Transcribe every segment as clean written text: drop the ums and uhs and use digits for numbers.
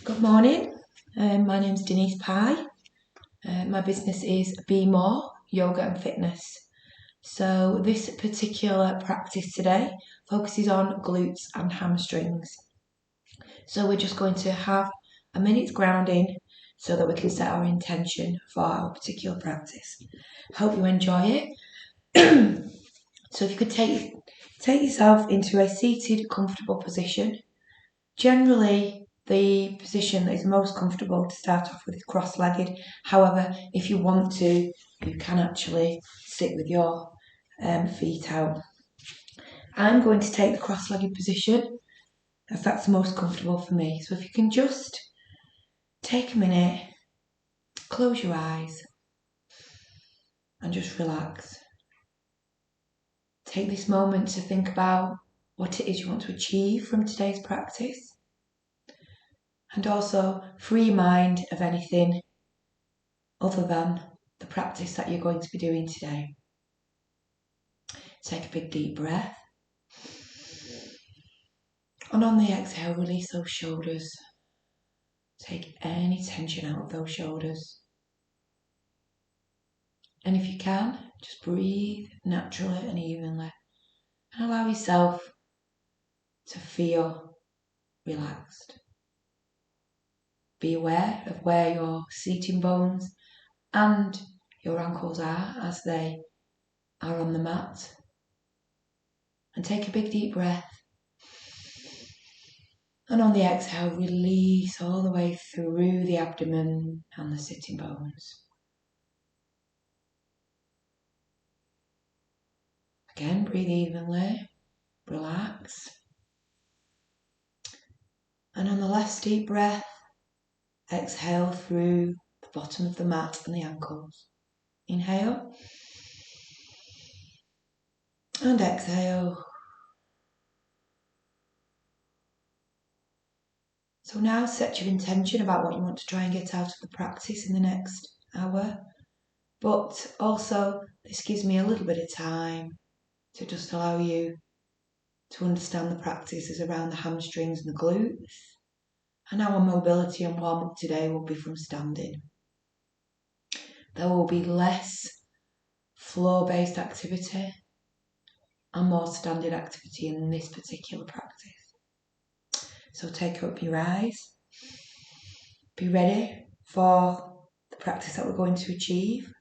Good morning, my name's Denise Pye. My business is Be More Yoga and Fitness. So this particular practice today focuses on glutes and hamstrings. So we're just going to have a minute's grounding so that we can set our intention for our particular practice. Hope you enjoy it. So if you could take yourself into a seated, comfortable position. Generally, the position that is most comfortable to start off with is cross-legged. However, if you want to, you can actually sit with your feet out. I'm going to take the cross-legged position as that's the most comfortable for me. So if you can just take a minute, close your eyes and just relax. Take this moment to think about what it is you want to achieve from today's practice. And also free your mind of anything other than the practice that you're going to be doing today. Take a big deep breath. And on the exhale, release those shoulders. Take any tension out of those shoulders. And if you can, just breathe naturally and evenly. And allow yourself to feel relaxed. Be aware of where your seating bones and your ankles are as they are on the mat. And take a big deep breath. And on the exhale, release all the way through the abdomen and the sitting bones. Again, breathe evenly, relax. And on the last deep breath, exhale through the bottom of the mat and the ankles. Inhale. And exhale. So now set your intention about what you want to try and get out of the practice in the next hour. But also, this gives me a little bit of time to just allow you to understand the practices around the hamstrings and the glutes. And our mobility and warm-up today will be from standing. There will be less floor-based activity and more standing activity in this particular practice. So take up your eyes. Be ready for the practice that we're going to achieve.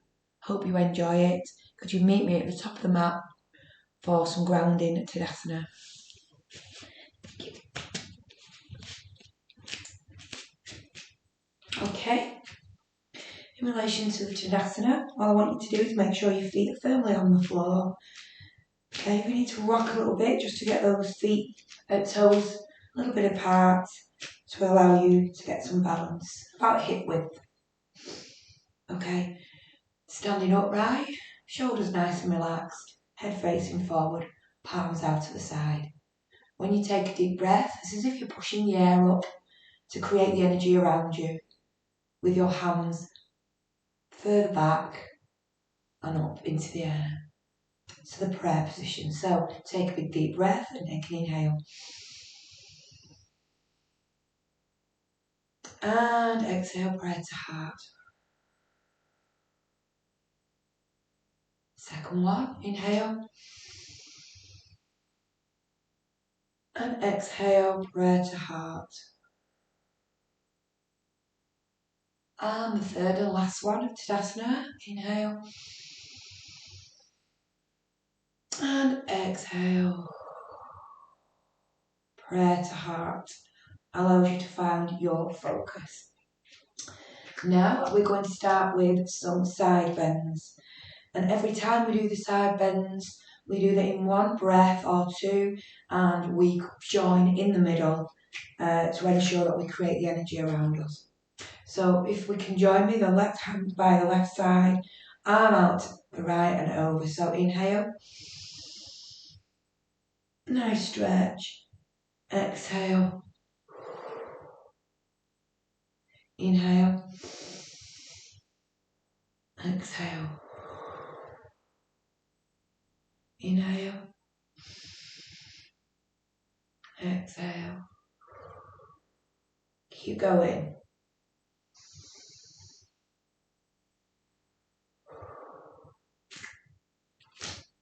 Hope you enjoy it. Could you meet me at the top of the mat for some grounding at Tadasana? Thank you. Okay. In relation to the Tadasana, all I want you to do is make sure your feet are firmly on the floor. Okay, we need to rock a little bit just to get those feet at toes a little bit apart to allow you to get some balance, about hip width. Okay, standing upright, shoulders nice and relaxed, head facing forward, palms out to the side. When you take a deep breath, it's as if you're pushing the air up to create the energy around you with your hands further back and up into the air. So the prayer position. So take a big deep breath and take an inhale. And exhale, prayer to heart. Second one, inhale. And exhale, prayer to heart. And the third and last one of Tadasana, inhale. And exhale. Prayer to heart allows you to find your focus. Now we're going to start with some side bends. And every time we do the side bends, we do that in one breath or two, and we join in the middle to ensure that we create the energy around us. So if we can join me, the left hand by the left side, arm out the right and over. So inhale. Nice stretch. Exhale. Inhale. Exhale. Inhale. exhale. Keep going.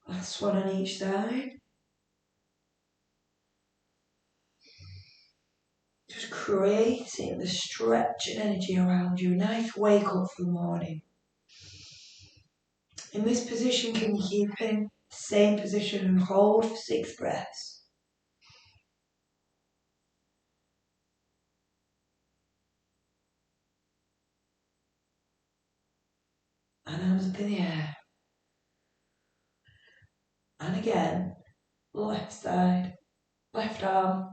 Last one on each side. Just creating the stretch and energy around you. Nice wake up for the morning. In this position, can you keep in the same position and hold for 6 breaths? And arms up in the air. And again, left side, left arm.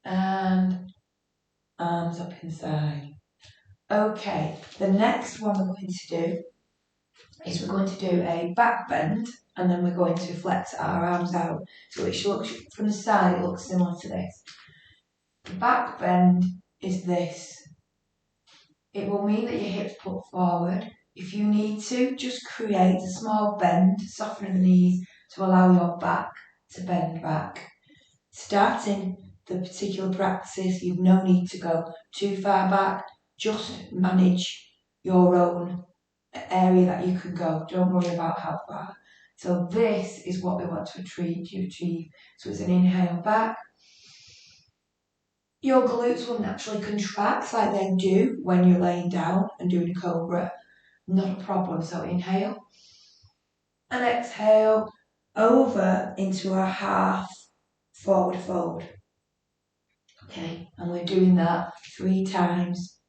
And arms up inside. Okay, the next one we're going to do is we're going to do a back bend and then we're going to flex our arms out. So it looks from the side, it looks similar to this. The back bend is this. It will mean that your hips put forward. If you need to, just create a small bend, soften the knees to allow your back to bend back. Starting the particular practice, you've no need to go too far back. Just manage your own area that you can go. Don't worry about how far. So this is what we want to achieve. So it's an inhale back. Your glutes will naturally contract like they do when you're laying down and doing a cobra. Not a problem. So inhale and exhale over into a half forward fold. Okay, and we're doing that 3 times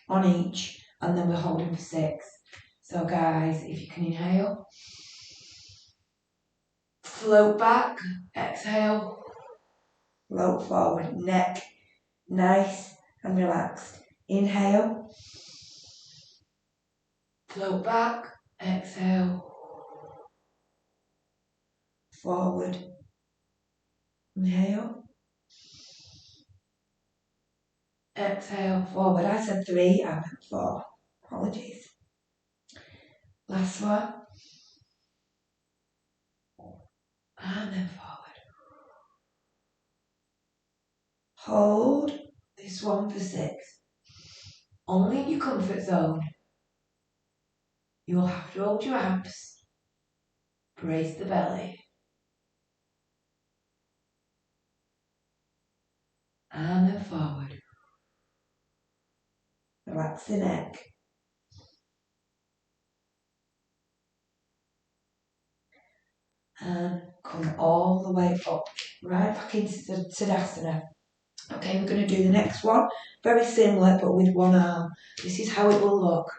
on each, and then we're holding for 6. So guys, if you can inhale, float back, exhale, float forward, neck nice and relaxed. Inhale, float back, exhale, forward, inhale, exhale, forward. I said 3, I meant 4. Apologies. Last one. And then forward. Hold this one for 6. Only in your comfort zone. You will have to hold your abs. Brace the belly. And then forward. Relax the neck. And come all the way up. Right back into the Tadasana. Okay, we're going to do the next one. Very similar, but with one arm. This is how it will look.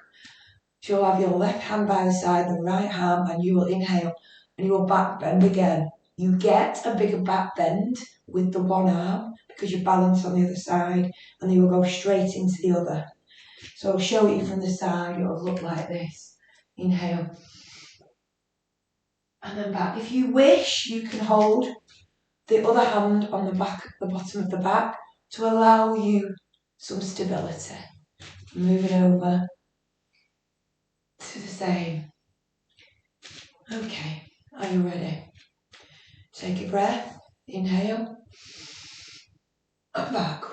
So you'll have your left hand by the side, the right arm, and you will inhale. And you will back bend again. You get a bigger back bend with the one arm because you balance on the other side, and then you will go straight into the other. So I'll show you from the side. It will look like this. Inhale. And then back. If you wish, you can hold the other hand on the back, the bottom of the back, to allow you some stability. Moving over to the same. Okay, are you ready? Take a breath, inhale, and back.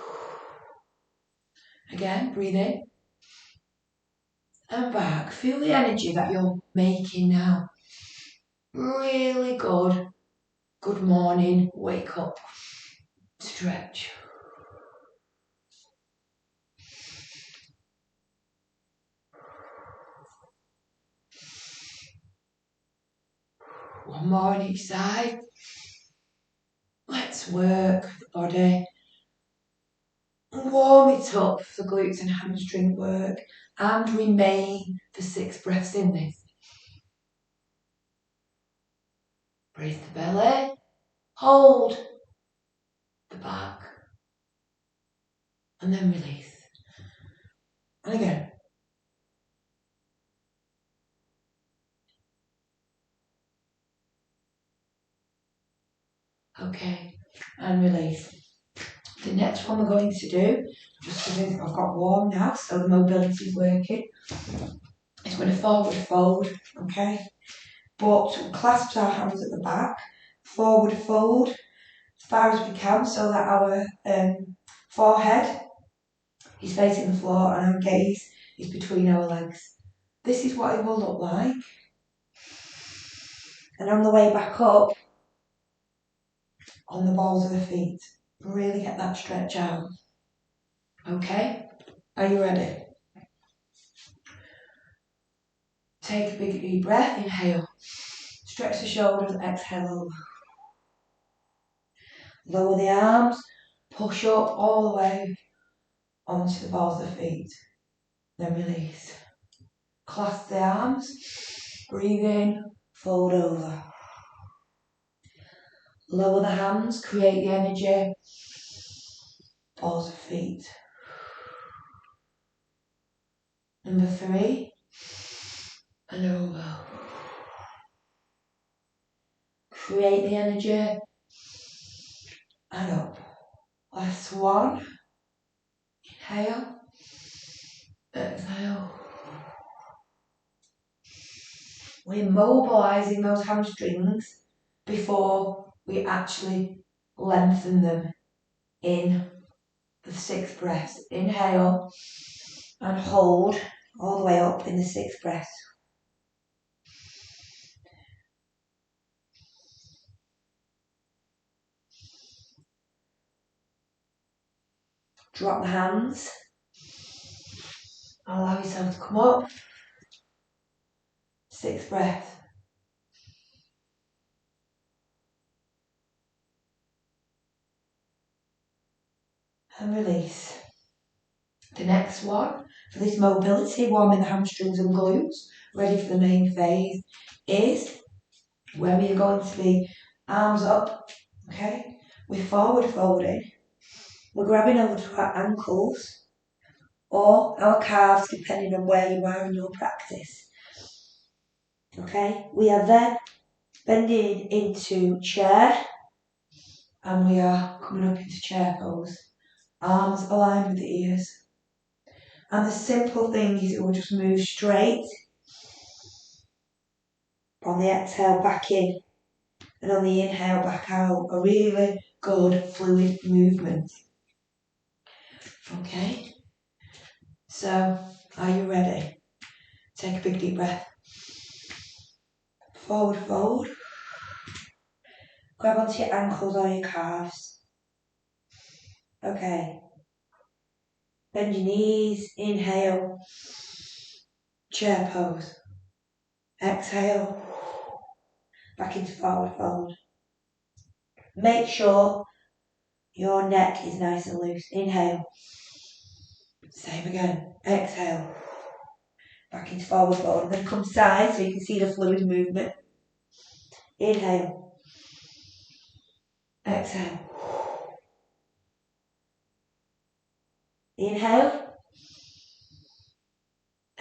Again, breathe in, and back. Feel the energy that you're making now. Really good. Good morning, wake up, stretch. One more on each side. Let's work the body. Warm it up for glutes and hamstring work and remain for 6 breaths in this. Brace the belly, hold the back, and then release. And again. Okay, and release. The next one we're going to do, just because I've got warm now, so the mobility is working. is with a forward fold, okay? But clasp our hands at the back, forward fold as far as we can so that our forehead is facing the floor and our gaze is between our legs. This is what it will look like. And on the way back up, on the balls of the feet, really get that stretch out. Okay? Are you ready? Take a big deep breath, inhale. Stretch the shoulders, exhale over. Lower the arms, push up all the way onto the balls of the feet. Then release. Clasp the arms, breathe in, fold over. Lower the hands, create the energy. Balls of feet. Number 3, and over. Create the energy, and up. Last one. Inhale, exhale. We're mobilising those hamstrings before we actually lengthen them in the 6 breaths. Inhale and hold all the way up in the 6 breaths. Drop the hands. Allow yourself to come up. 6 breaths. And release. The next one, for this mobility, warming the hamstrings and glutes, ready for the main phase, is where we are going to be arms up, okay? We're forward folding. We're grabbing over to our ankles or our calves, depending on where you are in your practice. Okay, we are then bending into chair and we are coming up into chair pose. Arms aligned with the ears. And the simple thing is it will just move straight. On the exhale, back in. And on the inhale, back out. A really good fluid movement. Okay, so are you ready? Take a big deep breath. Forward fold. Grab onto your ankles or your calves. Okay. Bend your knees. Inhale. Chair pose. Exhale. Back into forward fold. Make sure your neck is nice and loose. Inhale. Same again. Exhale. Back into forward fold. And then come side so you can see the fluid movement. Inhale. Exhale. Inhale.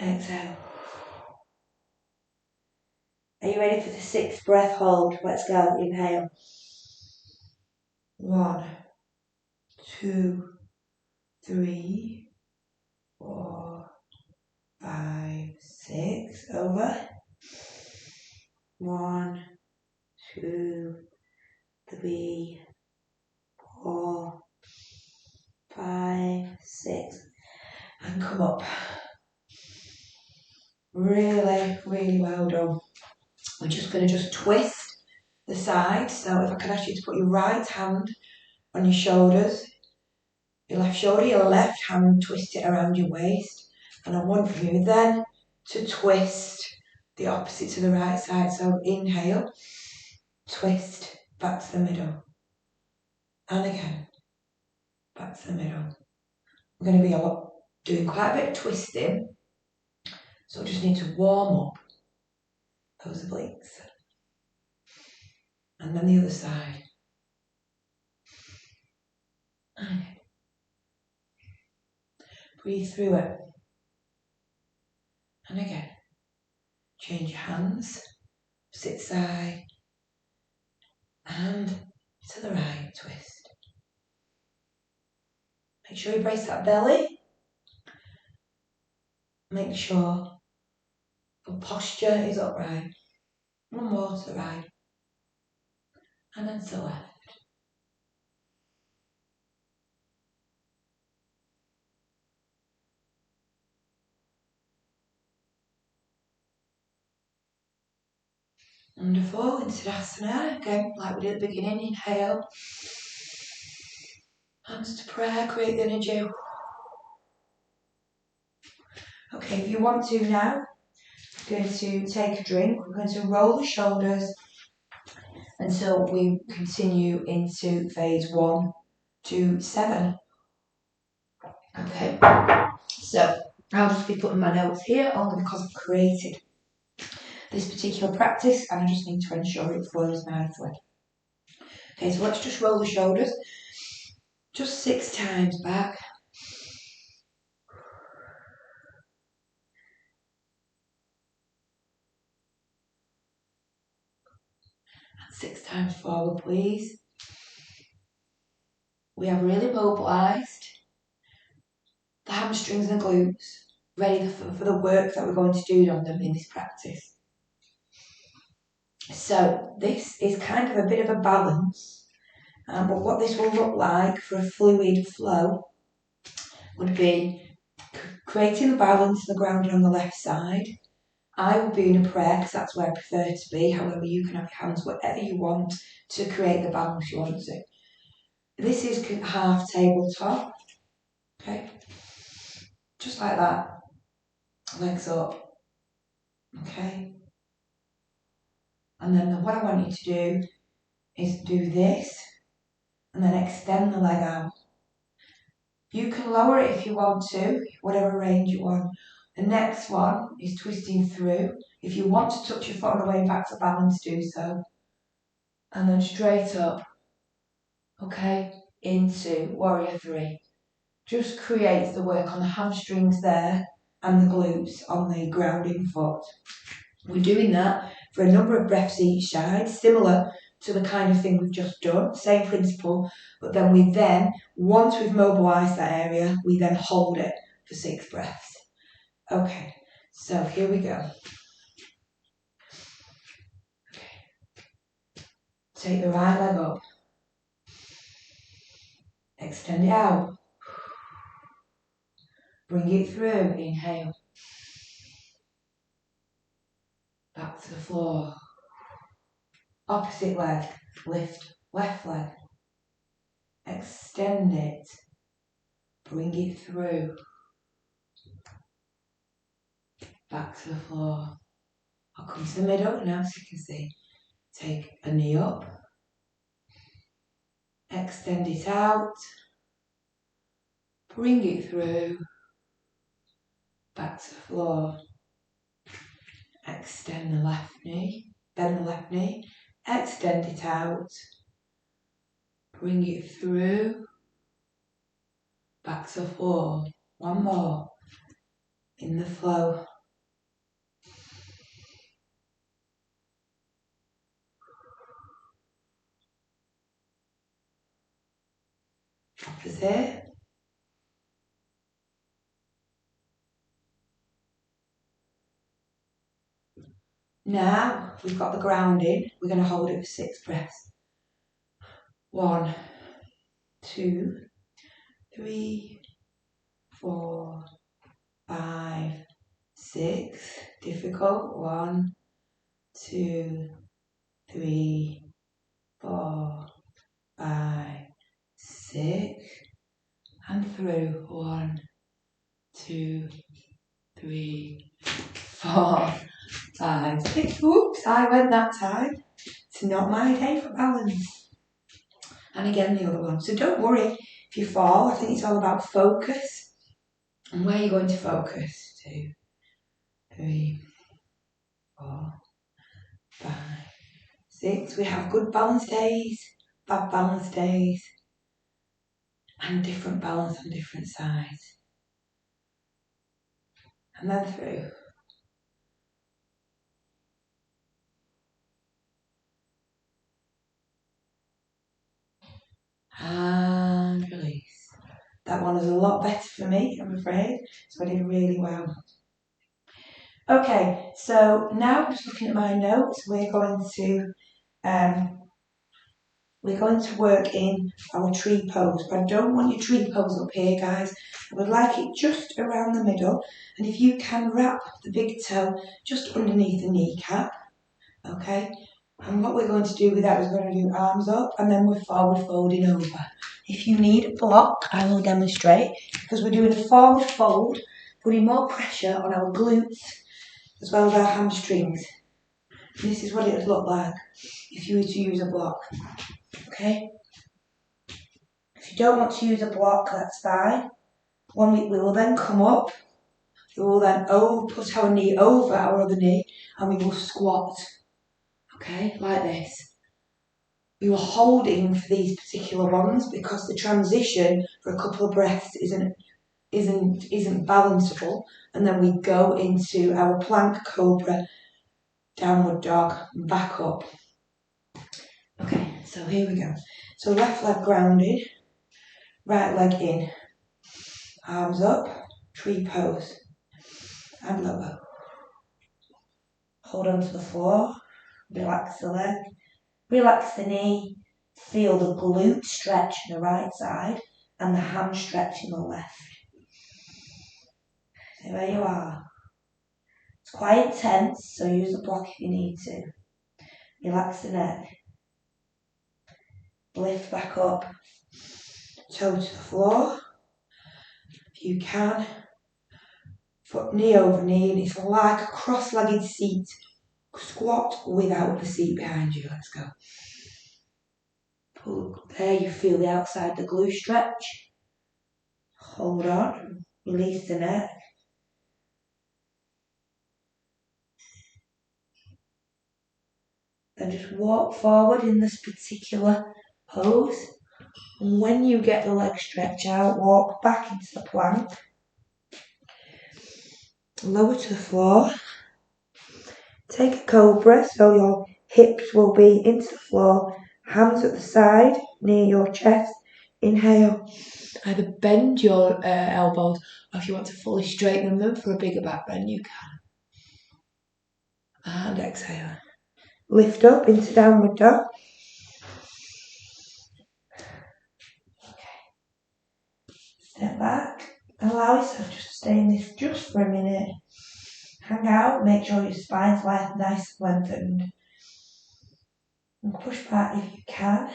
Exhale. Are you ready for the 6th breath hold? Let's go. Inhale. 1, 2, 3, 4, 5, 6. Over. 1, 2, 3, 4, 5, 6. And come up. Really, really well done. We're just going to twist the sides. So if I can ask you to put your right hand on your shoulders, your left shoulder, your left hand, twist it around your waist. And I want you then to twist the opposite to the right side. So inhale, twist back to the middle. And again, back to the middle. We're going to be doing quite a bit of twisting. So we just need to warm up those obliques. And then the other side. Okay. Breathe through it. And again. Change your hands. Sit side. And to the right, twist. Make sure you brace that belly. Make sure The posture is upright. One more to the right. And then to the left. Wonderful. Into Tadasana. Again, like we did at the beginning. Inhale. Hands to prayer. Create the energy. Okay, if you want to now, we're going to take a drink. We're going to roll the shoulders until we continue into phase 1 to 7. Okay, so I'll just be putting my notes here only because I've created this particular practice and I just need to ensure it flows nicely. Okay, so let's just roll the shoulders just 6 times back. And 6 times forward, please. We have really mobilised the hamstrings and glutes, ready for the work that we're going to do on them in this practice. So this is kind of a bit of a balance, but what this will look like for a fluid flow would be creating the balance and the grounding on the left side. I will be in a prayer because that's where I prefer to be. However, you can have your hands whatever you want to create the balance you want to. This is half tabletop, okay? Just like that, legs up, okay? And then what I want you to do is do this and then extend the leg out. You can lower it if you want to, whatever range you want. The next one is twisting through. If you want to touch your foot on the way back to balance, do so. And then straight up, okay, into warrior 3. Just create the work on the hamstrings there and the glutes on the grounding foot. We're doing that for a number of breaths each side, similar to the kind of thing we've just done, same principle, but then once we've mobilised that area, we then hold it for 6 breaths. Okay, so here we go. Okay. Take the right leg up. Extend it out. Bring it through, inhale. Back to the floor. Opposite leg, lift, left leg. Extend it. Bring it through. Back to the floor. I'll come to the middle now so you can see. Take a knee up. Extend it out. Bring it through. Back to the floor. Extend the left knee. Bend the left knee. Extend it out. Bring it through. Back to the floor. One more. In the flow. Opposite. Now we've got the grounding. We're going to hold it for 6 breaths. 1, 2, 3, 4, 5, 6. Difficult. 1, 2, 3, 4, 5, 6. And through. 1, 2, 3, 4, 5, 6. Oops, I went that time. It's not my day for balance. And again, the other one. So don't worry if you fall. I think it's all about focus and where you're going to focus. 2, 3, 4, 5, 6. We have good balance days, bad balance days, and different balance on different sides. And then through. And release. That one was a lot better for me, I'm afraid. So I did really well. Okay, so now just looking at my notes, we're going to work in our tree pose, but I don't want your tree pose up here, guys. I would like it just around the middle, and if you can wrap the big toe just underneath the kneecap, okay? And what we're going to do with that is we're going to do arms up, and then we're forward folding over. If you need a block, I will demonstrate, because we're doing a forward fold, putting more pressure on our glutes, as well as our hamstrings. This is what it would look like if you were to use a block, okay? If you don't want to use a block, that's fine. We will then come up, we will then put our knee over our other knee, and we will squat, okay, like this. We were holding for these particular ones because the transition for a couple of breaths isn't balanceable, and then we go into our plank, cobra, downward dog, back up. Okay, so here we go. So left leg grounded, right leg in, arms up, tree pose, and lower. Hold on to the floor, relax the leg, relax the knee, feel the glute stretch on the right side and the ham stretch in the left. So there you are. It's quite intense, so use a block if you need to. Relax the neck. Lift back up, toe to the floor. If you can, foot knee over knee, and it's like a cross-legged seat. Squat without the seat behind you. Let's go. Pull. There you feel the outside, the glute stretch. Hold on. Release the neck. Then just walk forward in this particular pose. And when you get the leg stretch out, walk back into the plank. Lower to the floor. Take a cobra so your hips will be into the floor. Hands at the side near your chest. Inhale. Either bend your elbows, or if you want to fully straighten them for a bigger back bend, you can. And exhale. Lift up into downward dog. Okay. Step back. Allow yourself just to stay in this just for a minute. Hang out, make sure your spine's nice and lengthened. And push back if you can.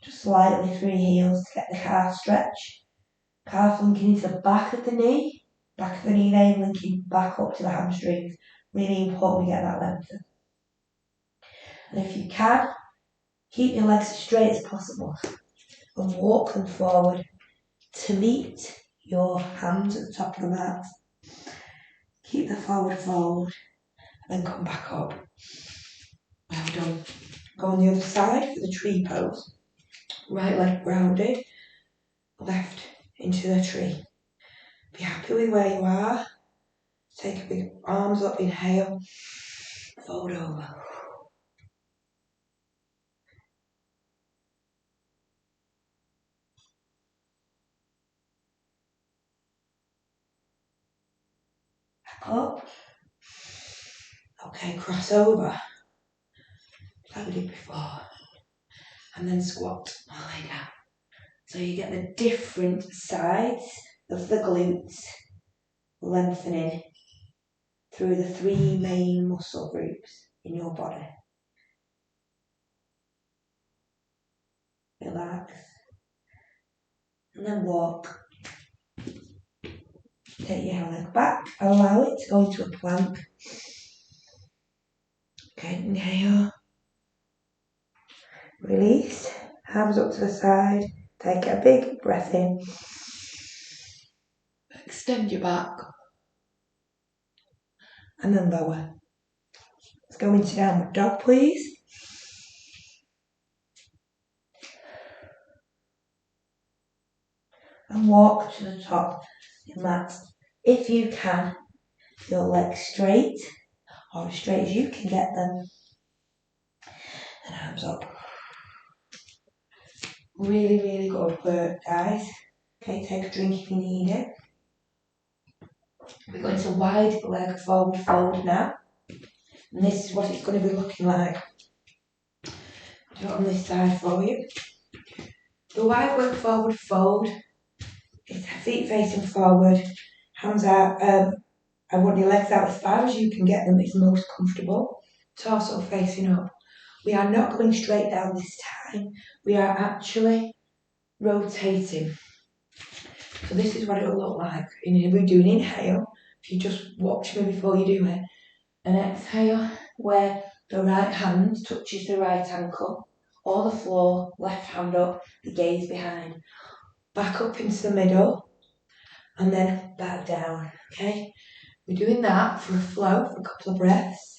Just slightly through your heels to get the calf stretch. Calf linking into the back of the knee then linking back up to the hamstrings. Really important we get that lengthened. And if you can, keep your legs as straight as possible and walk them forward to meet your hands at the top of the mat. Keep the forward fold and then come back up. Well done. Go on the other side for the tree pose. Right leg grounded, left into the tree. Be happy with where you are. Take a big arms up, inhale, fold over. Back up. Okay, cross over, like we did before. And then squat all the way down. So you get the different sides of the glutes lengthening through the three main muscle groups in your body. Relax. And then walk. Take your leg back. Allow it to go into a plank. Okay, inhale. Release. Hands up to the side. Take a big breath in. Extend your back. And then lower. Let's go into downward dog, please. And walk to the top in that. If you can, your legs straight, or as straight as you can get them. And arms up. Really, really good work, guys. Okay, take a drink if you need it. We're going to wide leg forward fold now. And this is what it's going to be looking like. I'll do it on this side for you. The wide leg forward fold is feet facing forward, hands out. I want your legs out as far as you can get them. It's most comfortable. Torso facing up. We are not going straight down this time. We are actually rotating. So this is what it will look like. We do an inhale. If you just watch me before you do it. An exhale where the right hand touches the right ankle or the floor, left hand up, the gaze behind. Back up into the middle and then back down, okay? We're doing that for a flow, for a couple of breaths.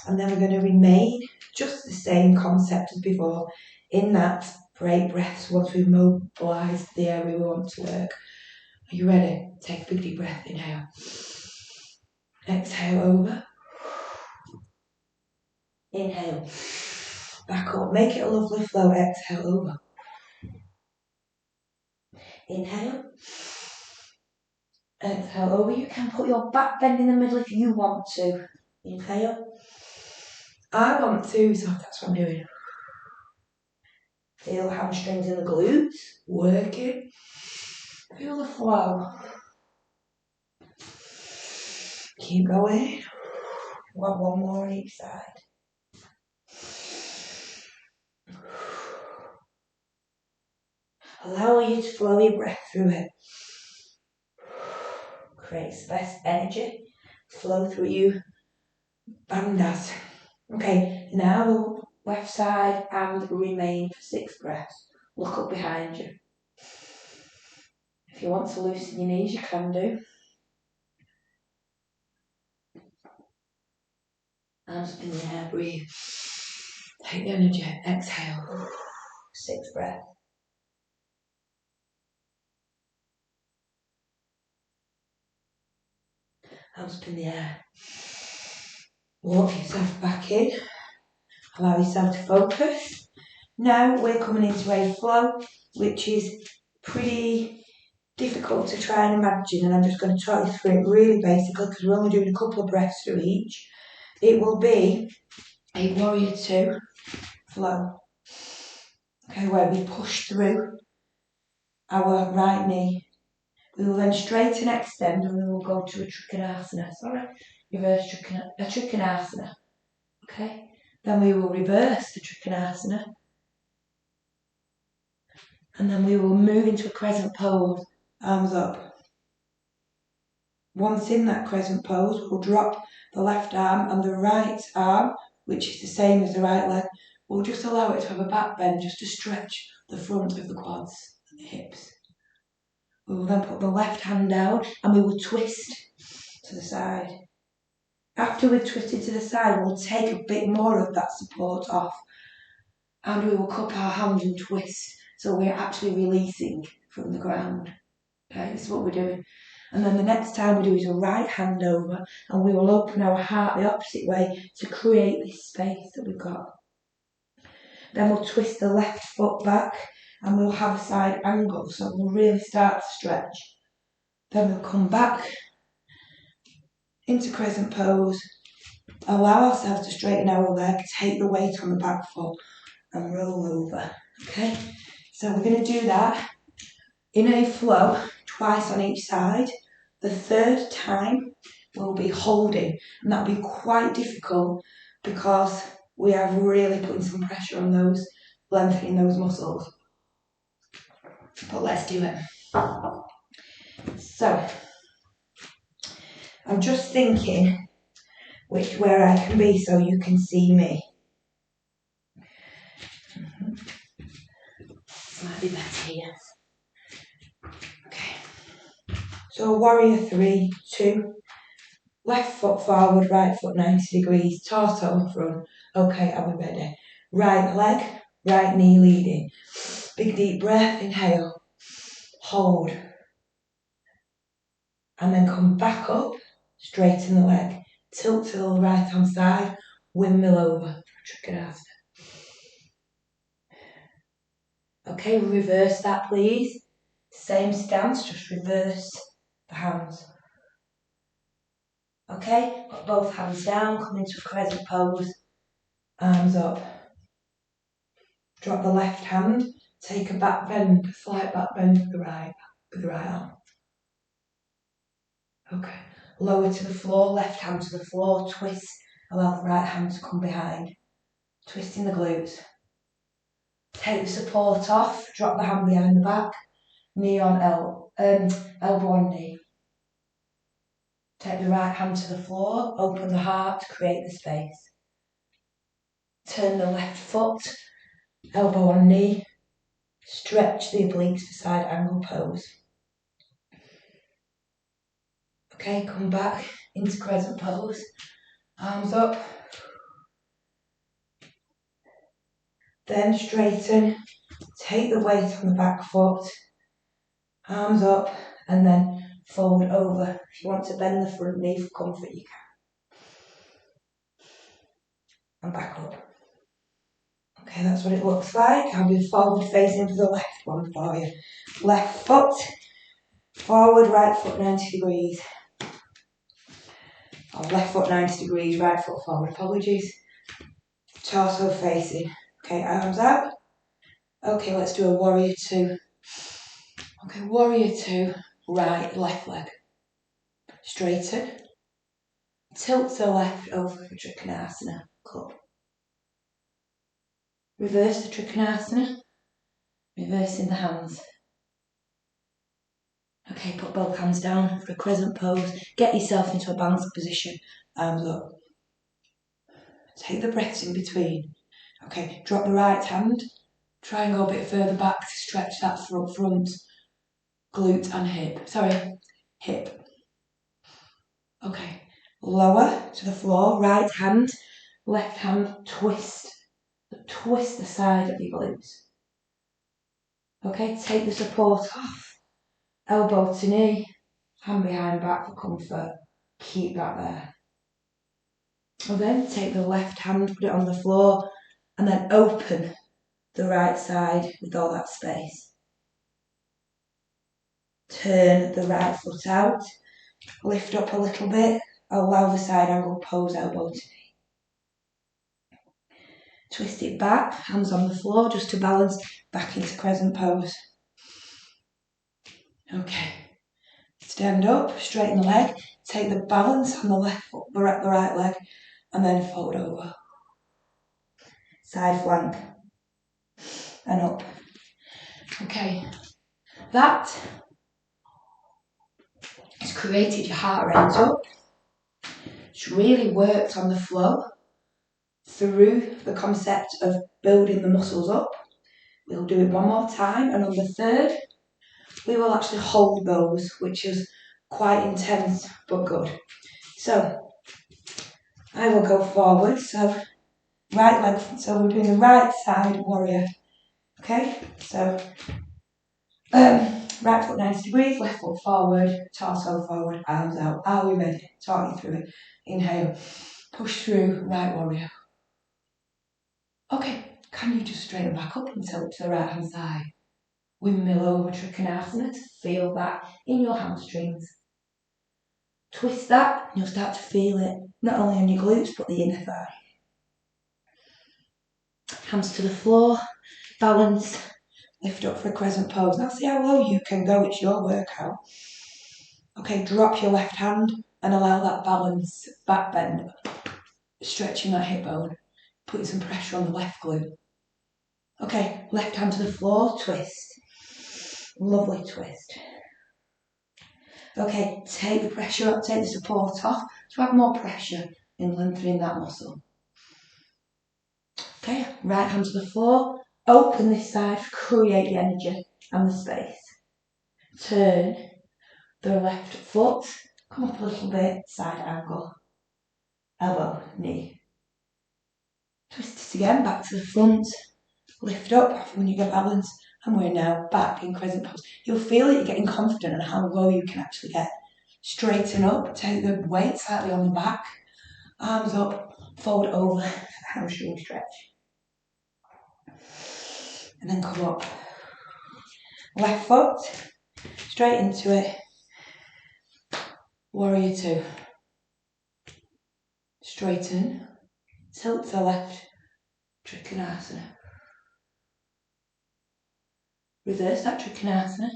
And then we're going to remain just the same concept as before in that for 8 breaths once we've mobilised the area we want to work. Are you ready? Take a big deep breath, inhale. Exhale over. Inhale. Back up. Make it a lovely flow. Exhale over. Inhale. Exhale over. You can put your back bend in the middle if you want to. Inhale. I want to, so that's what I'm doing. Feel the hamstrings and the glutes working. Feel the flow. Keep going. We'll have one more on each side. Allow you to flow your breath through it. Creates less energy. Flow through you. Bandhas. Okay, now the left side and remain for 6 breaths. Look up behind you. If you want to loosen your knees, you can do. Hands up in the air, breathe. Take the energy, exhale. 6 breaths. Hands up in the air. Walk yourself back in. Allow yourself to focus. Now we're coming into a flow, which is pretty difficult to try and imagine, and I'm just going to talk you through it really basically because we're only doing a couple of breaths through each. It will be a warrior 2 flow. Okay, where we push through our right knee. We will then straighten, extend, and we will go to a Trikonasana. Reverse Trikonasana. Okay, then we will reverse the Trikonasana. And then we will move into a crescent pose, arms up. Once in that crescent pose, we'll drop the left arm and the right arm, which is the same as the right leg. We'll just allow it to have a back bend, just to stretch the front of the quads and the hips. We will then put the left hand down and we will twist to the side. After we've twisted to the side, we'll take a bit more of that support off and we will cup our hands and twist. So we're actually releasing from the ground. Okay, this is what we're doing. And then the next time we do is a right hand over and we will open our heart the opposite way to create this space that we've got. Then we'll twist the left foot back and we'll have a side angle, so we'll really start to stretch. Then we'll come back into crescent pose, allow ourselves to straighten our leg, take the weight on the back foot and roll over. Okay, so we're going to do that in a flow twice on each side. The third time we'll be holding, and that'll be quite difficult because we are really putting some pressure on those, lengthening those muscles. But let's do it. So, I'm just thinking where I can be so you can see me. Might be better here. Okay. So warrior 3, 2. Left foot forward, right foot 90 degrees, torso in front. Okay, are we ready? Right leg, right knee leading. Big deep breath, inhale. Hold. And then come back up, straighten the leg. Tilt to the right hand side, windmill over. Trikonasana. Okay, reverse that please. Same stance, just reverse the hands. Okay, got both hands down, come into a crescent pose, arms up. Drop the left hand, take a back bend, a slight back bend with the right arm. Okay, lower to the floor, left hand to the floor, twist, allow the right hand to come behind. Twisting the glutes. Take the support off, drop the hand behind the back, knee on elbow on knee. Take the right hand to the floor, open the heart, create the space. Turn the left foot, elbow on knee, stretch the obliques for side angle pose. Okay, come back into crescent pose, arms up. Then straighten, take the weight on the back foot, arms up, and then fold over. If you want to bend the front knee for comfort, you can. And back up. Okay, that's what it looks like. I'll be forward facing for the left one for you. Left foot, forward, right foot 90 degrees. Or left foot 90 degrees, right foot forward, apologies. Torso facing. Okay, arms out. Okay, let's do a warrior two. Okay, warrior two, right, left leg. Straighten. Tilt to the left over for Trikonasana, cup. Reverse the Trikonasana, reversing the hands. Okay, put both hands down for a crescent pose. Get yourself into a balanced position, arms up. Take the breaths in between. Okay, drop the right hand. Try and go a bit further back to stretch that front glute and hip. Okay, lower to the floor, right hand, left hand, twist the side of your glutes. Okay, take the support off, elbow to knee, hand behind back for comfort. Keep that there. And then take the left hand, put it on the floor, and then open the right side with all that space. Turn the right foot out, lift up a little bit, allow the side angle pose, elbow to knee. Twist it back, hands on the floor just to balance back into crescent pose. Okay, stand up, straighten the leg, take the balance on the left foot, the right leg, and then fold over. Side flank, and up. Okay, that has created your heart rate up. It's really worked on the flow through the concept of building the muscles up. We'll do it one more time, and on the third, we will actually hold those, which is quite intense but good. So, I will go forward, so right leg, so we're doing the right side warrior, okay? So, right foot 90 degrees, left foot forward, torso forward, arms out. Are we ready? Talk you through it. Inhale, push through, right warrior. Okay, can you just straighten back up and tilt to the right hand side? Windmill over Trikonasana to feel that in your hamstrings. Twist that and you'll start to feel it, not only on your glutes but the inner thigh. Hands to the floor, balance, lift up for a crescent pose. Now see how low you can go, it's your workout. Okay, drop your left hand and allow that balance, back bend, stretching that hip bone, putting some pressure on the left glute. Okay, left hand to the floor, twist. Lovely twist. Okay, take the pressure up, take the support off to add more pressure in lengthening that muscle. Okay, right hand to the floor, open this side, create the energy and the space. Turn the left foot, come up a little bit, side angle, elbow, knee. Twist it again, back to the front, lift up when you get balance, and we're now back in crescent pose. You'll feel that you're getting confident in how low you can actually get. Straighten up, take the weight slightly on the back, arms up, fold over, hamstring stretch. And then come up. Left foot, straight into it. Warrior two. straighten, tilt to the left, Trikonasana. Reverse that Trikonasana.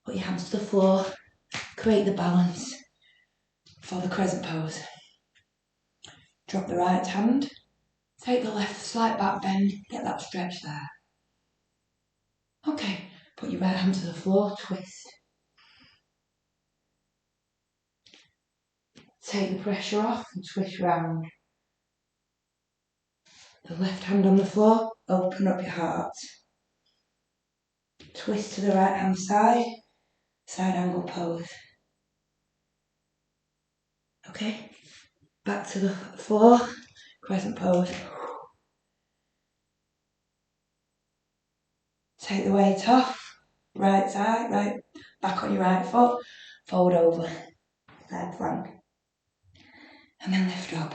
Put your hands to the floor, create the balance for the crescent pose. Drop the right hand, take the left slight back bend, get that stretch there. Okay, put your right hand to the floor, twist. Take the pressure off and twist round. The left hand on the floor, open up your heart. Twist to the right hand side, side angle pose. Okay, back to the floor, crescent pose. Take the weight off, right side, right, back on your right foot, fold over, side plank. And then lift up.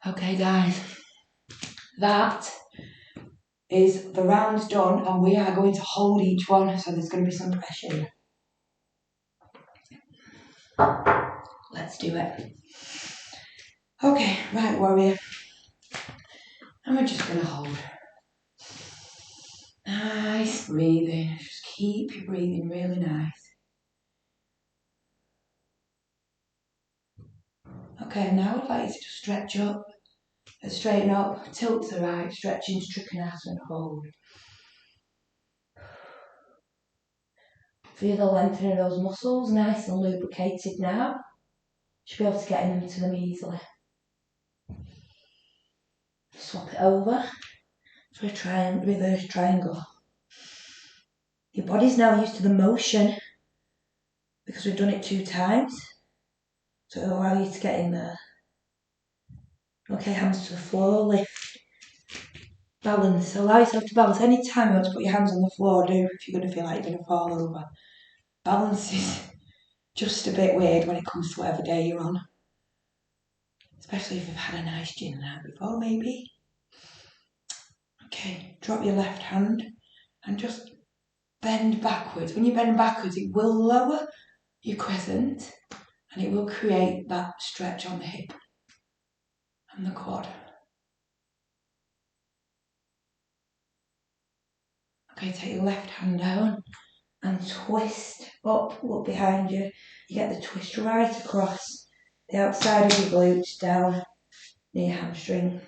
Okay guys, that is the round done, and we are going to hold each one, so there's going to be some pressure here. Let's do it. Okay, right warrior. And we're just going to hold. Nice breathing. Just keep your breathing really nice. Okay, now I'd like you to just stretch up, straighten up, tilt to the right, stretch into Trikonasana and hold. Feel the lengthening of those muscles, nice and lubricated now. Should be able to get into them easily. Swap it over for a reverse triangle. Your body's now used to the motion because we've done it 2 times, so it'll allow you to get in there. Okay, hands to the floor, lift, balance. Allow yourself to balance. Any time you want to put your hands on the floor, do, if you're going to feel like you're going to fall over. Balance is just a bit weird when it comes to whatever day you're on, especially if you've had a nice gym night before, maybe. Okay, drop your left hand and just bend backwards. When you bend backwards, it will lower your crescent and it will create that stretch on the hip and the quad. Okay, take your left hand down and twist up, look behind you. You get the twist right across the outside of your glutes down near your hamstring.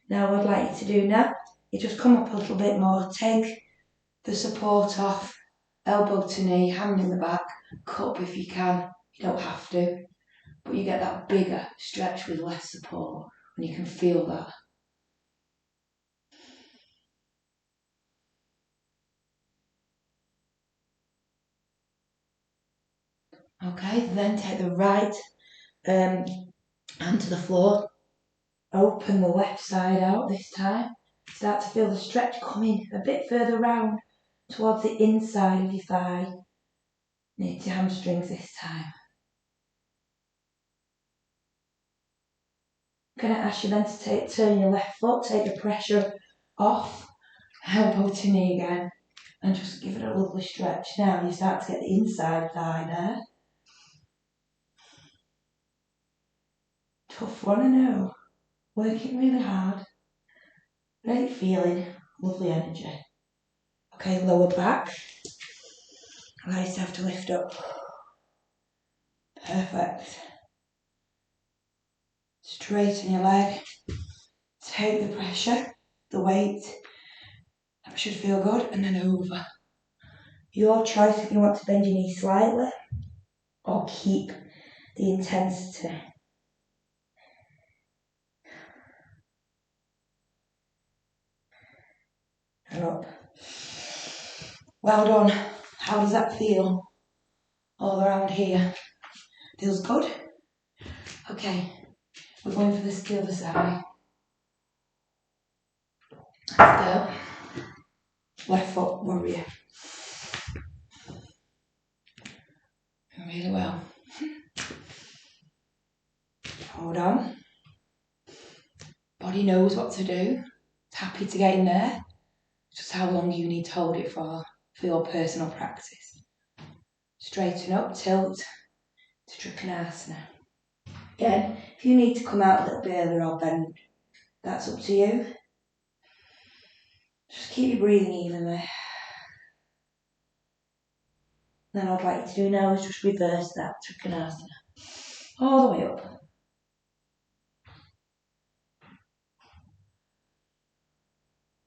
Now what I'd like you to do now, you just come up a little bit more, take the support off, elbow to knee, hand in the back, cup if you can, you don't have to, but you get that bigger stretch with less support and you can feel that. Okay, then take the right hand to the floor, open the left side out this time, start to feel the stretch coming a bit further round towards the inside of your thigh, near to your hamstrings this time. I'm going to ask you then to turn your left foot, take the pressure off, elbow to knee again, and just give it a lovely stretch. Now you start to get the inside thigh there. Tough one, I know. Working really hard. Great feeling, lovely energy. Okay, lower back. Allow yourself to lift up. Perfect. Straighten your leg. Take the pressure, the weight. That should feel good, and then over. Your choice if you want to bend your knee slightly or keep the intensity. And up. Well done. How does that feel all around here? Feels good? Okay, we're going for the other side. Let's go. Left foot warrior. Really well. Hold on. Body knows what to do. It's happy to get in there. Just how long you need to hold it for your personal practice. straighten up, tilt to Trikonasana. Again, if you need to come out a little bit earlier or bend, that's up to you. Just keep your breathing evenly. Then what I'd like you to do now is just reverse that Trikonasana. All the way up.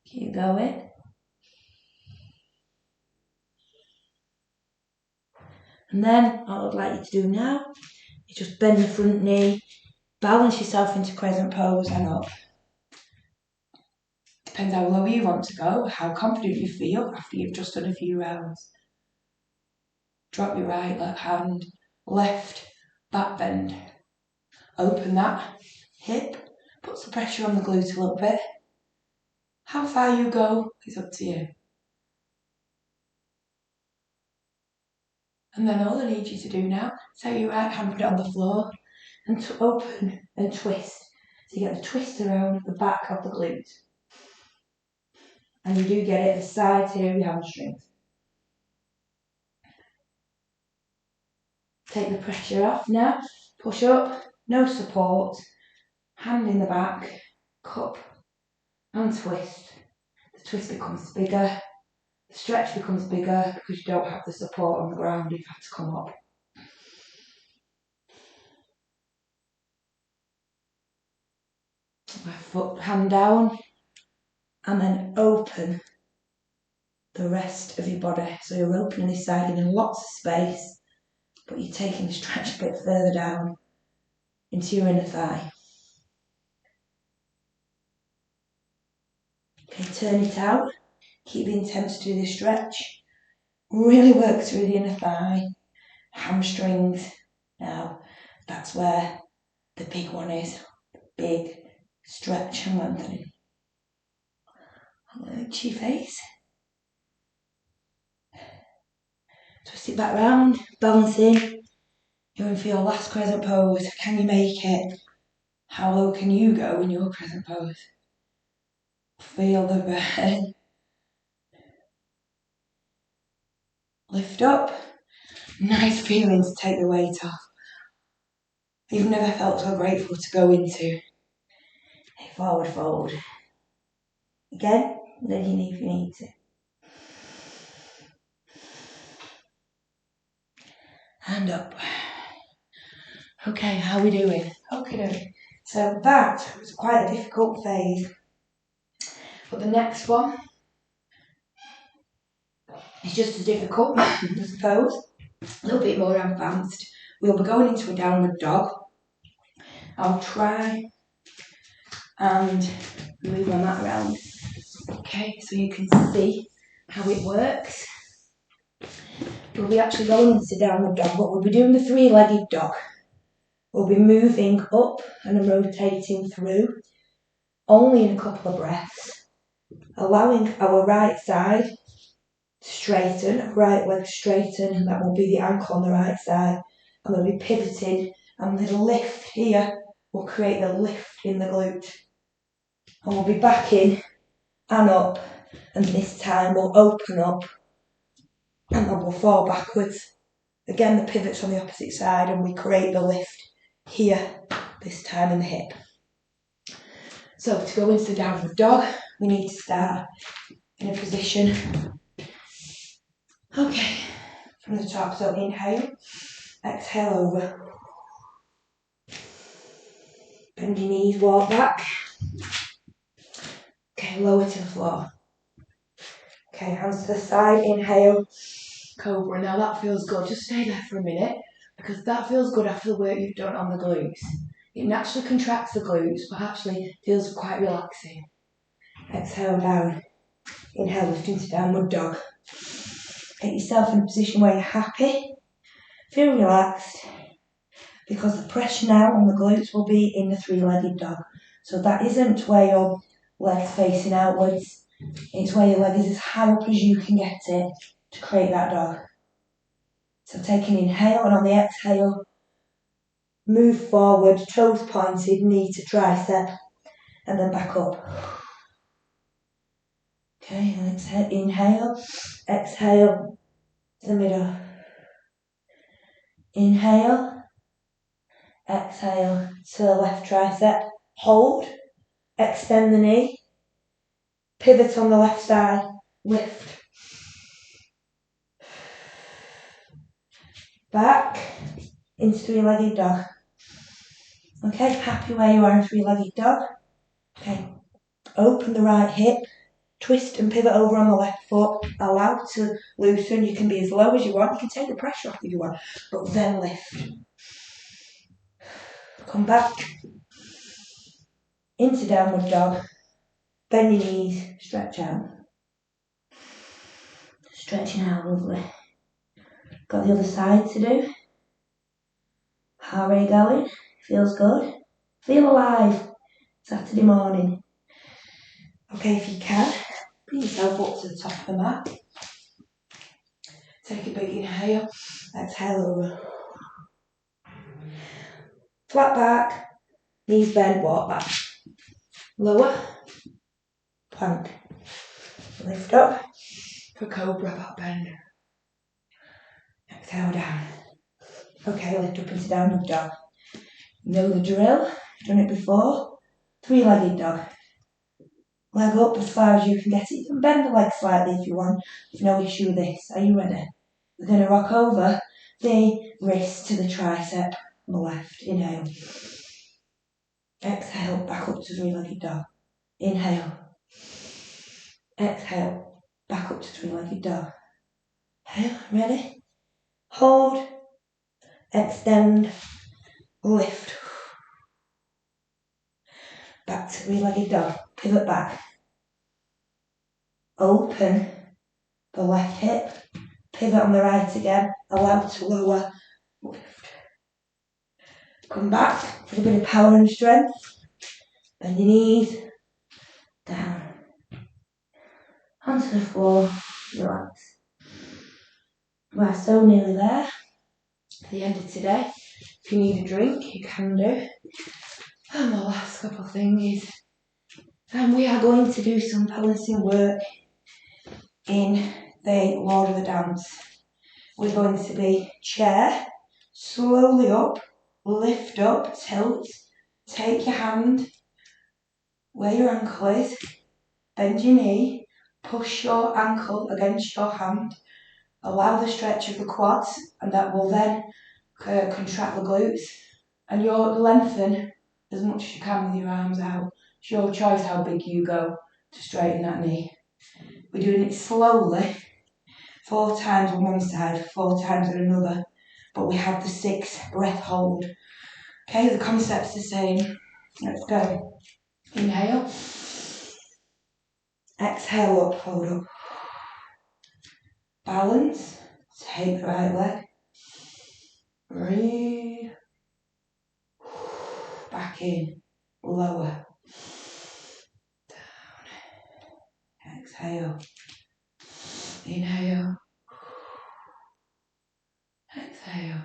Keep going. And then what I'd like you to do now is just bend the front knee, balance yourself into crescent pose and up. Depends how low you want to go, how confident you feel after you've just done a few rounds. Drop your right hand, left back bend. Open that hip, put some pressure on the glute a little bit. How far you go is up to you. And then all I need you to do now is have your right hand put it on the floor and to open and twist. So you get the twist around the back of the glute. And you do get it at the sides here of your hamstrings. Take the pressure off now. Push up, no support. Hand in the back, cup and twist. The twist becomes bigger. The stretch becomes bigger because you don't have the support on the ground. You've had to come up. Left foot, hand down, and then open the rest of your body. So you're opening this side, giving lots of space, but you're taking the stretch a bit further down into your inner thigh. Okay, turn it out. Keep the intensity of the stretch. Really work through the inner thigh, hamstrings. Now, that's where the big one is. Big stretch and lengthening. Lift your face. Twist it back round, balancing. You're in for your last crescent pose. Can you make it? How low can you go in your crescent pose? Feel the burn. Lift up. Nice feeling to take the weight off. You've never felt so grateful to go into. Forward fold. Again, then you need if you need to. And up. Okay, how are we doing? Okay, so that was quite a difficult phase. But the next one is just as difficult, I suppose. A little bit more advanced. We'll be going into a downward dog. I'll try and move my mat around. Okay, so you can see how it works. We'll be actually going into downward dog, but we'll be doing the three-legged dog. We'll be moving up and rotating through, only in a couple of breaths, allowing our right side to straighten, right leg straighten, and that will be the ankle on the right side, and we'll be pivoting, and the lift here will create the lift in the glute. And we'll be back in and up, and this time we'll open up, and then we'll fall backwards. Again, the pivot's on the opposite side, and we create the lift here, this time in the hip. So to go into the downward dog, we need to start in a position. Okay, from the top, so inhale, exhale over. Bend your knees, walk back. Okay, lower to the floor. Okay, hands to the side, inhale, cobra. Now that feels good, just stay there for a minute, because that feels good after the work you've done on the glutes. It naturally contracts the glutes, but actually feels quite relaxing. Exhale down. Inhale, lift into downward dog. Get yourself in a position where you're happy, feel relaxed, because the pressure now on the glutes will be in the three-legged dog. So that isn't where your leg's facing outwards, it's where your leg is as high up as you can get it to create that dog. So take an inhale, and on the exhale, move forward, toes pointed, knee to tricep, and then back up. Okay, and inhale, exhale to the middle. Inhale, exhale to the left tricep, hold, extend the knee, pivot on the left side, lift, back into three-legged dog. Okay, happy where you are in three-legged dog. Okay, open the right hip, twist and pivot over on the left foot, allow to loosen. You can be as low as you want, you can take the pressure off if you want, but then lift. Come back into downward dog, bend your knees, stretch out. Stretching out, lovely. Got the other side to do. Heart rate going, feels good. Feel alive, Saturday morning. Okay, if you can, bring yourself up to the top of the mat. Take a big inhale, exhale over. Flat back, knees bent, walk back. Lower, plank. Lift up for cobra, back bend. Exhale down. Okay, lift up into downward dog. Know the drill, done it before. Three-legged dog. Leg up as far as you can get it. You can bend the leg slightly if you want. There's no issue with this. Are you ready? We're going to rock over the wrist to the tricep on the left. Inhale. Exhale, back up to three-legged dog. Inhale. Exhale, back up to three-legged dog. Inhale, ready? Hold, extend, lift. Back to three-legged dog. Pivot back. Open the left hip. Pivot on the right again. Allow to lower. Lift. Come back for a bit of power and strength. Bend your knees. Down. Onto the floor. Relax. We're so nearly there. At the end of today. If you need a drink, you can do. And the last couple of things. We are going to do some balancing work in the Lord of the Dance. We're going to be chair, slowly up, lift up, tilt, take your hand where your ankle is, bend your knee, push your ankle against your hand, allow the stretch of the quads, and that will then contract the glutes, and you'll lengthen as much as you can with your arms out. It's your choice how big you go to straighten that knee. We're doing it slowly, 4 times on one side, 4 times on another, but we have the 6 breath hold. Okay, the concept's the same. Let's go. Inhale. Exhale up, hold up. Balance, take the right leg. Breathe. Back in, lower. Down. Exhale. Inhale. Exhale.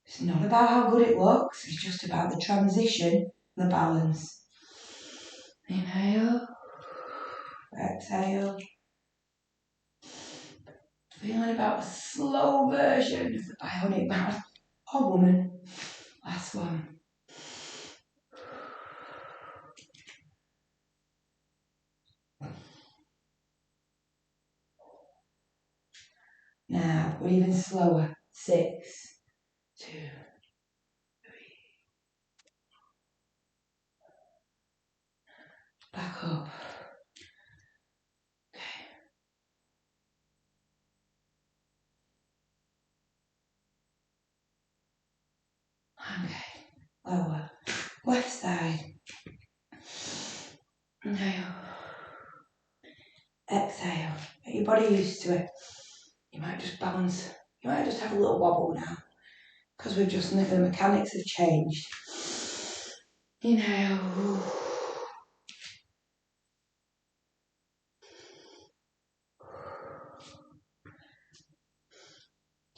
It's not about how good it looks, it's just about the transition, the balance. Inhale. Exhale. Feeling about a slow version of the bionic man or woman. Last one. Now, we're even slower. 6, 2, 3. Back up. Okay. Okay. Lower. Left side. Inhale. Exhale. Get your body used to it. You might just balance. You might just have a little wobble now. Because we've just, the mechanics have changed. Inhale.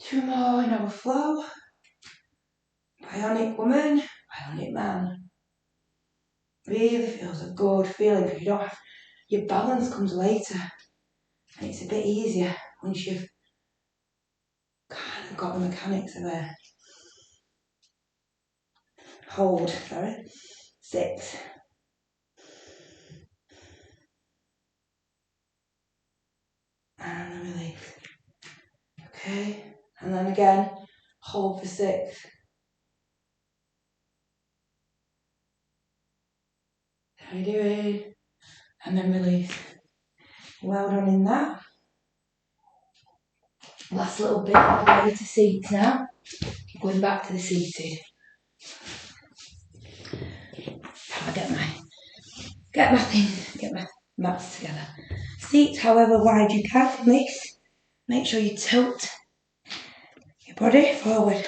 2 more in our flow. Bionic woman, bionic man. Really feels a good feeling because you don't have, your balance comes later. And it's a bit easier once you've kind of forgot the mechanics of there. Hold, sorry. 6. And then release. Okay, and then again, hold for 6. How you doing? And then release. Well done in that. Last little bit of the way to seats now. Going back to the seated. I'll get my mats together. Seat however wide you can from this. Make sure you tilt your body forward.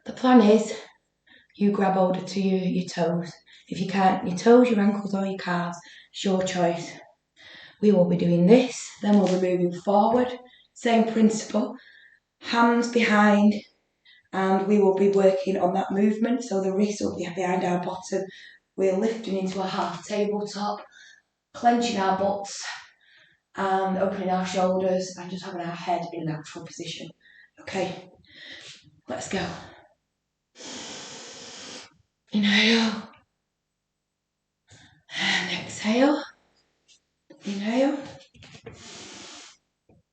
The plan is you grab hold to your toes. If you can't, your toes, your ankles or your calves, it's your choice. We will be doing this, then we'll be moving forward. Same principle, hands behind, and we will be working on that movement. So the wrists will be behind our bottom. We're lifting into a half tabletop, clenching our butts and opening our shoulders and just having our head in a natural position. Okay, let's go. Inhale and exhale. Inhale,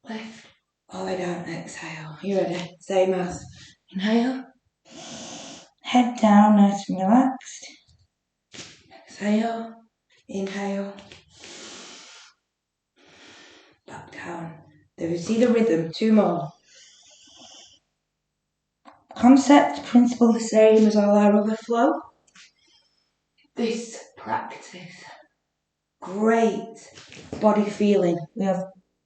lift, all the way down, exhale. You ready? Same as inhale, head down, nice and relaxed. Exhale, inhale, back down. There you see the rhythm, 2 more. Concept, principle the same as all our other flow. This practice, great body feeling. We have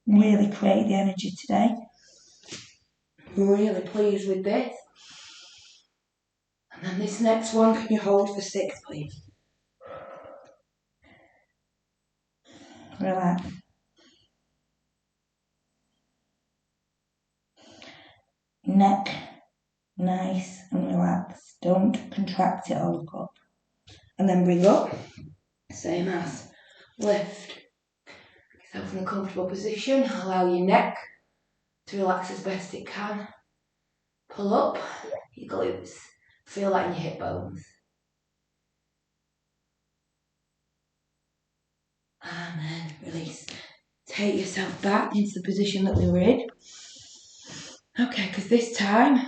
really created the energy today. Really pleased with this. And then this next one, can you hold for 6 please? Relax. Neck, nice and relaxed. Don't contract it or look up. And then bring up, same as lift. Get yourself in a comfortable position. Allow your neck to relax as best it can. Pull up your glutes. Feel that in your hip bones. And then release. Take yourself back into the position that we were in. Okay, because this time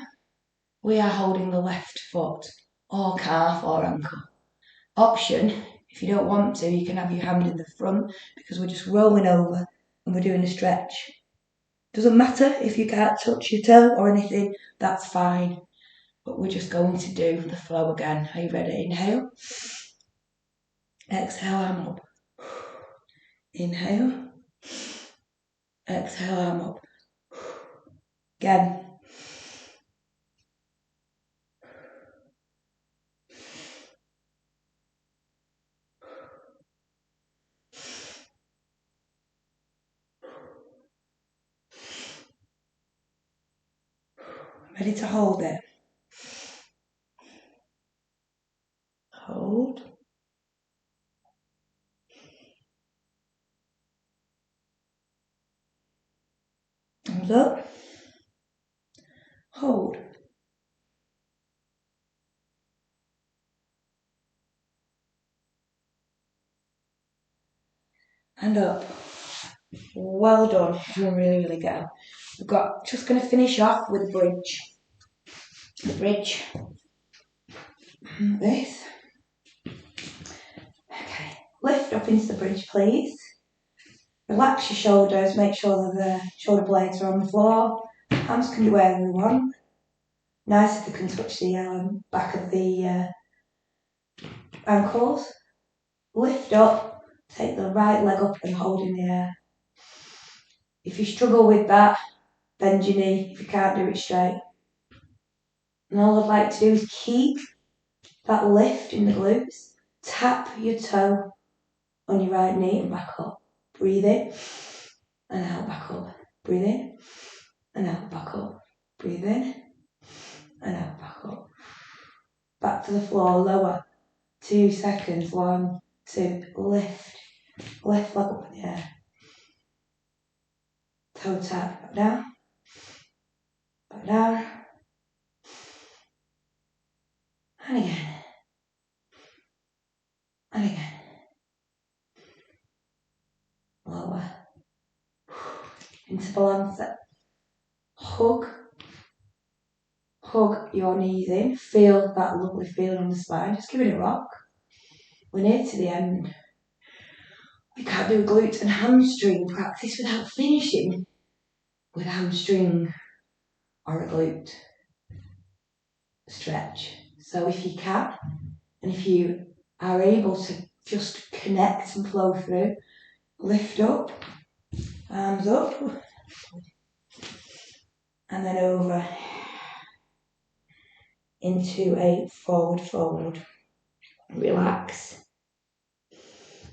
we are holding the left foot or calf or ankle. Option, if you don't want to, you can have your hand in the front because we're just rolling over and we're doing a stretch. Doesn't matter if you can't touch your toe or anything, that's fine. But we're just going to do the flow again. Are you ready? Inhale. Exhale, arm up. Inhale. Exhale, arm up. Again. Ready to hold it. Hold. Thumbs up. Hold. And up. Well done. You're really good. We've got, just going to finish off with a bridge. The bridge. This. Okay. Lift up into the bridge, please. Relax your shoulders. Make sure that the shoulder blades are on the floor. Hands can be wherever you want. Nice if they can touch the back of the ankles. Lift up. Take the right leg up and hold in the air. If you struggle with that, bend your knee if you can't do it straight. And all I'd like to do is keep that lift in the glutes. Tap your toe on your right knee and back up. Breathe in and out, back up. Breathe in and out, back up. Breathe in and out, back up. Back to the floor, lower. 2 seconds. 1, 2, lift. Left leg up in the air. Toe tap, back back down. And again. And again. Lower. Into balance. Hug your knees in. Feel that lovely feeling on the spine. Just give it a rock. We're near to the end. We can't do a glute and hamstring practice without finishing with a hamstring or a glute stretch. So if you can, and if you are able to just connect and flow through, lift up, arms up, and then over into a forward fold. Relax.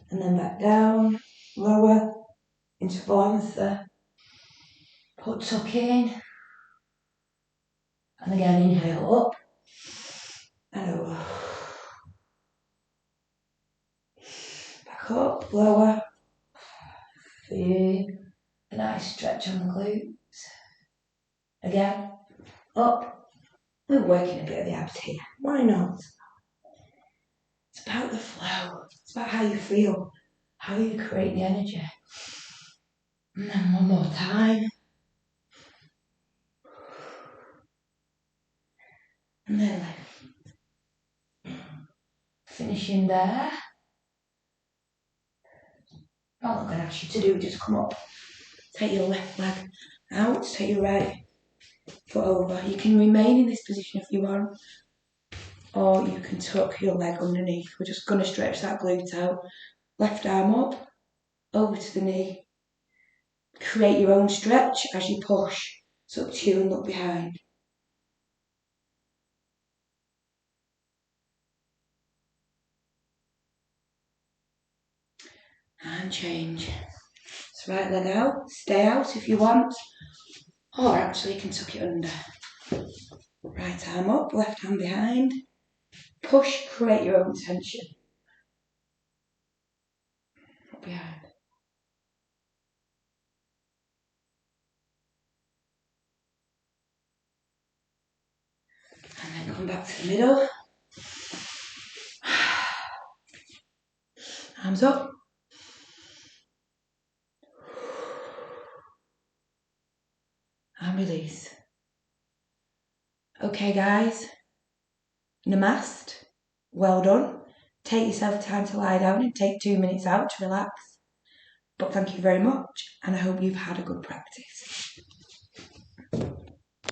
And then back down, lower, into balancer. Put tuck in. And again, inhale up and over. Back up, lower. Feel a nice stretch on the glutes. Again, up. We're working a bit of the abs here. Why not? It's about the flow. It's about how you feel, how you create the energy. And then one more time. And then finishing there. All I'm going to ask you to do is just come up. Take your left leg out, take your right foot over. You can remain in this position if you want, or you can tuck your leg underneath. We're just going to stretch that glute out. Left arm up, over to the knee. Create your own stretch as you push. It's up to you and look behind. And change. So right leg out, stay out if you want, or actually you can tuck it under. Right arm up, left hand behind. Push, create your own tension. Up behind. And then come back to the middle. Arms up. And release. Okay guys, namaste, well done. Take yourself time to lie down and take 2 minutes out to relax. But thank you very much, and I hope you've had a good practice.